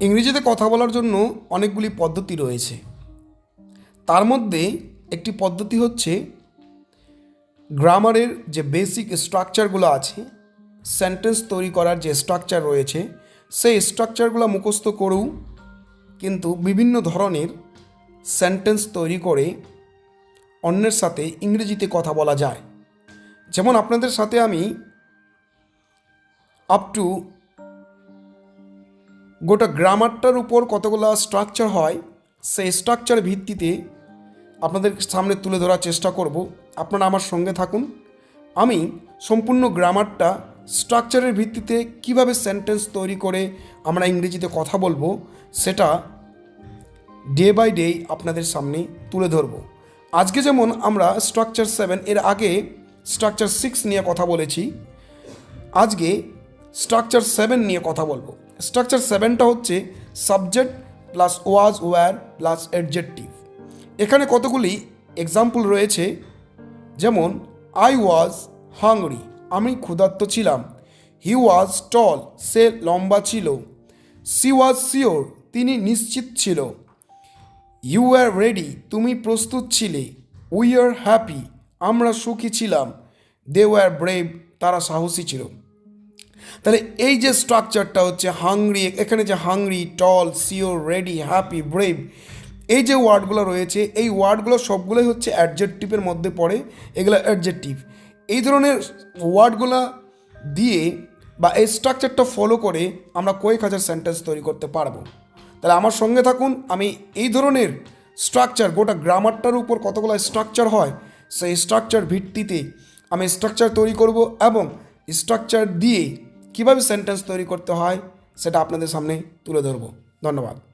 ইংরেজিতে কথা বলার জন্য অনেকগুলি পদ্ধতি রয়েছে। তার মধ্যে একটি পদ্ধতি হচ্ছে গ্রামারের যে বেসিক স্ট্রাকচারগুলো আছে, সেন্টেন্স তৈরি করার যে স্ট্রাকচার রয়েছে, সেই স্ট্রাকচারগুলো মুখস্থ করেও কিন্তু বিভিন্ন ধরনের সেন্টেন্স তৈরি করে অন্যের সাথে ইংরেজিতে কথা বলা যায়। যেমন আপনাদের সাথে আমি আপ টু গোটা গ্রামারটার উপর কতগুলো স্ট্রাকচার হয় সেই স্ট্রাকচার ভিত্তিতে আপনাদের সামনে তুলে ধরার চেষ্টা করব। আপনারা আমার সঙ্গে থাকুন। আমি সম্পূর্ণ গ্রামারটা স্ট্রাকচারের ভিত্তিতে কিভাবে সেন্টেন্স তৈরি করে আমরা ইংরেজিতে কথা বলবো সেটা ডে বাই ডে আপনাদের সামনে তুলে ধরব। আজকে যেমন আমরা স্ট্রাকচার 7, এর আগে স্ট্রাকচার 6 নিয়ে কথা বলেছি, আজকে স্ট্রাকচার 7 নিয়ে কথা বলবো। স্ট্রাকচার 7টা হচ্ছে subject plus was wire plus adjective. এখানে কতগুলি এক্সাম্পল রয়েছে, যেমন আই ওয়াজ হাংরি, আমি ক্ষুধার্ত ছিলাম। হি ওয়াজ টল, সে লম্বা ছিল। সি ওয়াজ শিওর, তিনি নিশ্চিত ছিল। ইউ আর রেডি, তুমি প্রস্তুত ছিলে। উই আর হ্যাপি, আমরা সুখী ছিলাম। দে ওয়ার ব্রেভ, তারা সাহসী ছিল। তাহলে এই যে স্ট্রাকচারটা হচ্ছে হাংরি, এখানে যে হাংরি, টল, শিওর, রেডি, হ্যাপি, ব্রেভ, এই যে ওয়ার্ডগুলো রয়েছে, এই ওয়ার্ডগুলো সবগুলোই হচ্ছে অ্যাডজেক্টিভের মধ্যে পড়ে। এগুলো অ্যাডজেক্টিভ। এই ধরনের ওয়ার্ডগুলো দিয়ে বা এই স্ট্রাকচারটা ফলো করে আমরা কয়েক হাজার সেন্টেন্স তৈরি করতে পারবো। তাহলে আমার সঙ্গে থাকুন। আমি এই ধরনের স্ট্রাকচার, গোটা গ্রামারটার উপর কতগুলো স্ট্রাকচার হয় সেই স্ট্রাকচার ভিত্তিতে আমি স্ট্রাকচার তৈরি করব এবং স্ট্রাকচার দিয়ে কীভাবে সেন্টেন্স তৈরি করতে হয় সেটা আপনাদের সামনে তুলে ধরব। ধন্যবাদ।